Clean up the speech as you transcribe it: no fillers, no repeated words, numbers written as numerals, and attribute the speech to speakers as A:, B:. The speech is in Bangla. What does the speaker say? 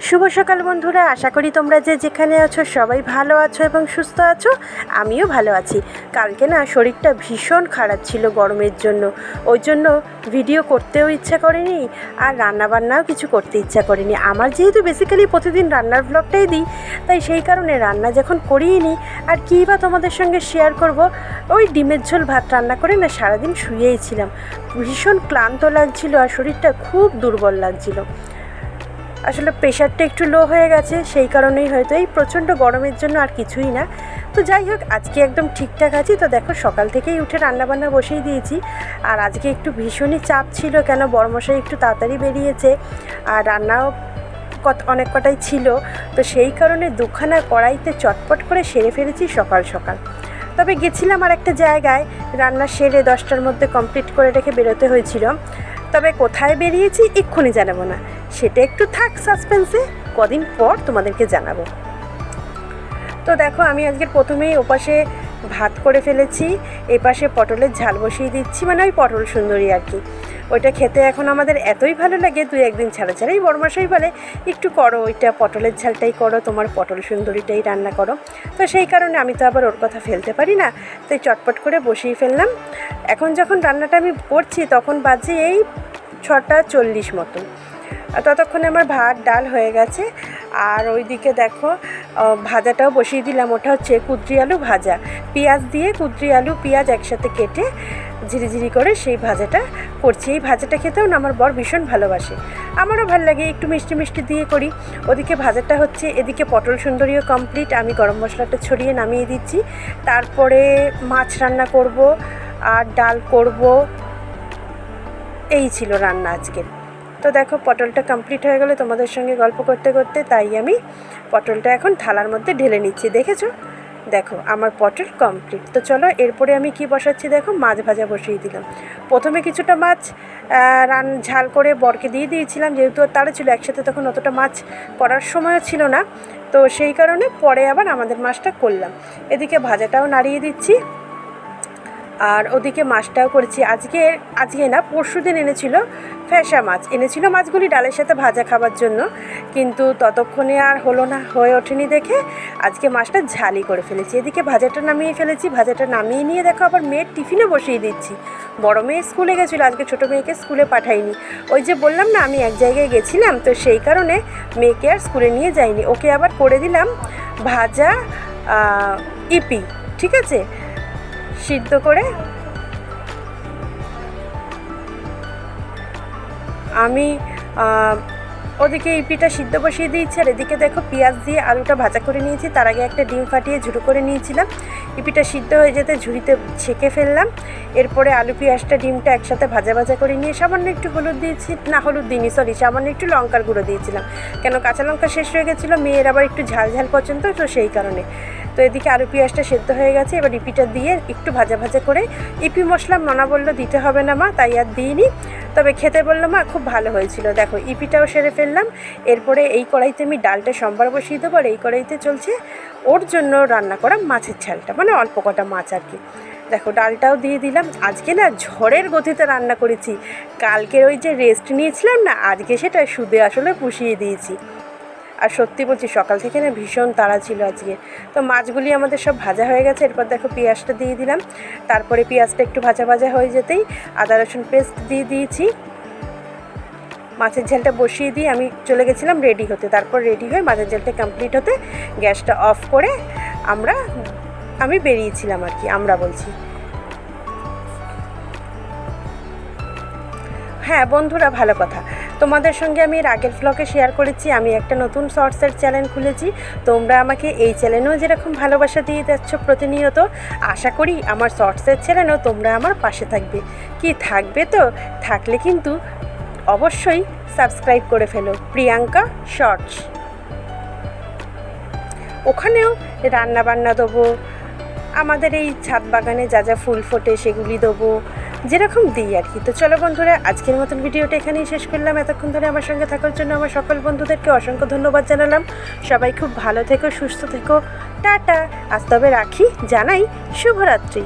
A: শুভ সকাল বন্ধুরা, আশা করি তোমরা যে যেখানে আছো সবাই ভালো আছো এবং সুস্থ আছো। আমিও ভালো আছি। কালকে না শরীরটা ভীষণ খারাপ ছিল গরমের জন্য, ওই জন্য ভিডিও করতেও ইচ্ছা করেনি আর রান্নাবান্নাও কিছু করতে ইচ্ছা করেনি। আমার যেহেতু বেসিক্যালি প্রতিদিন রান্নার ব্লগটাই দিই, তাই সেই কারণে রান্না যখন করিয়ে নিই আর কী বা তোমাদের সঙ্গে শেয়ার করব। ওই ডিমের ঝোল ভাত রান্না করে না সারাদিন শুয়েই ছিলাম। ভীষণ ক্লান্ত লাগছিল আর শরীরটা খুব দুর্বল লাগছিল। আসলে প্রেশারটা একটু লো হয়ে গেছে, সেই কারণেই হয়তো এই প্রচণ্ড গরমের জন্য, আর কিছুই না। তো যাই হোক, আজকে একদম ঠিকঠাক আছি। তো দেখো সকাল থেকেই উঠে রান্নাবান্না বসিয়ে দিয়েছি। আর আজকে একটু ভীষণই চাপ ছিল, কেন বড়মশাই একটু তাড়াতাড়ি বেরিয়েছে আর রান্নাও অনেক কটাই ছিল। তো সেই কারণে দুখানা কড়াইতে চটপট করে সেরে ফেলেছি সকাল সকাল। তবে গেছিলাম আর একটা জায়গায়, রান্না সেরে 10টার মধ্যে কমপ্লিট করে রেখে বেরোতে হয়েছিল। তবে কোথায় বেরিয়েছি এক্ষুনি জানাবো না, সেটা একটু থাক সাসপেন্সে, কদিন পর তোমাদেরকে জানাবো। তো দেখো আমি আজকের প্রথমেই ওপাশে ভাত করে ফেলেছি, এপাশে পটলের ঝাল বসিয়ে দিচ্ছি, মানে ওই পটল সুন্দরী আর কি। ওইটা খেতে এখন আমাদের এতই ভালো লাগে, 2-1 দিন ছাড়া ছাড়াই বড়মশাই বলে একটু করো ওইটা, পটলের ঝালটাই করো, তোমার পটল সুন্দরীটাই রান্না করো। তো সেই কারণে আমি তো আবার ওর কথা ফেলতে পারি না, তাই চটপট করে বসিয়ে ফেললাম। এখন যখন রান্নাটা আমি করছি তখন বাজে এই 6:40 মতো। ততক্ষণে আমার ভাত ডাল হয়ে গেছে। আর ওইদিকে দেখো ভাজাটাও বসিয়ে দিলাম, ওটা হচ্ছে কুদ্রি আলু ভাজা, পেঁয়াজ দিয়ে কুদ্রি আলু পেঁয়াজ একসাথে কেটে ঝিরিঝিরি করে সেই ভাজাটা করছি। এই ভাজাটা খেতেও না আমার বর ভীষণ ভালোবাসে, আমারও ভালো লাগে, একটু মিষ্টি মিষ্টি দিয়ে করি। ওদিকে ভাজাটা হচ্ছে, এদিকে পটল সুন্দরীও কমপ্লিট, আমি গরম মশলাটা ছড়িয়ে নামিয়ে দিচ্ছি। তারপরে মাছ রান্না করব আর ডাল করব, এই ছিল রান্না আজকের। তো দেখো পটলটা কমপ্লিট হয়ে গেলে তোমাদের সঙ্গে গল্প করতে করতে, তাই আমি পটলটা এখন থালার মধ্যে ঢেলে নিচ্ছি। দেখেছো, দেখো আমার পটল কমপ্লিট। তো চলো এরপরে আমি কি বসাচ্ছি দেখো, মাছ ভাজা বসিয়ে দিলাম। প্রথমে কিছুটা মাছ ঝাল করে বরকে দিয়ে দিয়েছিলাম, যেহেতু তারা ছিল একসাথে, তখন অতটা মাছ করার সময়ও ছিল না, তো সেই কারণে পরে আবার আমাদের মাছটা করলাম। এদিকে ভাজাটাও নাড়িয়ে দিচ্ছি আর ওদিকে মাছটাও করেছি। আজকে না পরশুদিন এনেছিল ফ্যাসা মাছ, এনেছিল মাছগুলি ডালের সাথে ভাজা খাবার জন্য, কিন্তু ততক্ষণে আর হলো না, হয়ে ওঠেনি দেখে আজকে মাছটা ঝালই করে ফেলেছি। এদিকে ভাজাটা নামিয়ে ফেলেছি, ভাজাটা নামিয়ে নিয়ে দেখো আবার মেয়ের টিফিনে বসিয়ে দিচ্ছি। বড় মেয়ে স্কুলে গেছিলো, আজকে ছোটো মেয়েকে স্কুলে পাঠাইনি। ওই যে বললাম না আমি এক জায়গায় গেছিলাম, তো সেই কারণে মেয়েকে আর স্কুলে নিয়ে যাইনি। ওকে আবার করে দিলাম ভাজা ইপি, ঠিক আছে, সিদ্ধ করে। আমি ওদিকে ইপিটা সিদ্ধ বসিয়ে দিয়েছি, আর এদিকে দেখো পেঁয়াজ দিয়ে আলুটা ভাজা করে নিয়েছি। তার আগে একটা ডিম ফাটিয়ে ঝুড়ো করে নিয়েছিলাম, ইপিটা সিদ্ধ হয়ে যেতে ঝুড়িতে ছেঁকে ফেললাম। এরপরে আলু পেঁয়াজটা ডিমটা একসাথে ভাজা ভাজা করে নিয়ে সামান্য একটু হলুদ দিয়েছি, না হলুদ দিইনি সরি, সামান্য একটু লঙ্কার গুঁড়ো দিয়েছিলাম, কেন কাঁচা লঙ্কা শেষ হয়ে গেছিলো, মেয়ের আবার একটু ঝাল ঝাল পছন্দ, তো সেই কারণে। তো এদিকে আলু পেঁয়াজটা সেদ্ধ হয়ে গেছে, এবার ইপিটা দিয়ে একটু ভাজা ভাজা করে, ইপি মশলা মানা বললো দিতে হবে না মা, তাই আর দিইনি, তবে খেতে বললো মা খুব ভালো হয়েছিল। দেখো ইপিটাও সেরে ফেললাম। এরপরে এই কড়াইতে আমি ডালটা সম্বার বসিয়ে দেবো, আর এই কড়াইতে চলছে ওর জন্য রান্না করা মাছের ঝালটা, মানে অল্প কটা মাছ আর কি। দেখো ডালটাও দিয়ে দিলাম। আজকে না ঝড়ের গতিতে রান্না করেছি, কালকের ওই যে রেস্ট নিয়েছিলাম না, আজকে সেটা সুদে আসলে পুষিয়ে দিয়েছি। আর সত্যি বলছি সকাল থেকে না ভীষণ তাড়া ছিল আজকে। তো মাছগুলি আমাদের সব ভাজা হয়ে গেছে, এরপর দেখো পেঁয়াজটা দিয়ে দিলাম। তারপরে পেঁয়াজটা একটু ভাজা ভাজা হয়ে যেতেই আদা রসুন পেস্ট দিয়ে দিয়েছি। মাছের ঝালটা বসিয়ে দিয়ে আমি চলে গেছিলাম রেডি হতে। তারপর রেডি হয়ে মাছের ঝালটা কমপ্লিট হতে গ্যাসটা অফ করে আমি বেরিয়েছিলাম আর কি, আমরা বলছি। হ্যাঁ বন্ধুরা, ভালো কথা, তোমাদের সঙ্গে আমি এর আগের ব্লগে শেয়ার করেছি আমি একটা নতুন শর্টসের চ্যানেল খুলেছি। তোমরা আমাকে এই চ্যানেলেও যেরকম ভালোবাসা দিয়ে যাচ্ছ প্রতিনিয়ত, আশা করি আমার শর্টসের চ্যানেলেও তোমরা আমার পাশে থাকবে। কি থাকবে, তো থাকলে কিন্তু অবশ্যই সাবস্ক্রাইব করে ফেলো, প্রিয়াঙ্কা শর্টস। ওখানেও রান্না বান্না দেবো, আমাদের এই ছাদ বাগানে যা যা ফুল ফোটে সেগুলি দেবো, যেরকম দিই আর কি। তো চলো বন্ধুরা, আজকের মতন ভিডিওটা এখানেই শেষ করলাম। এতক্ষণ ধরে আমার সঙ্গে থাকার জন্য আমার সকল বন্ধুদেরকে অসংখ্য ধন্যবাদ জানালাম। সবাই খুব ভালো থেকো, সুস্থ থেকো, টাটা। আজ তবে রাখি, জানাই শুভরাত্রি।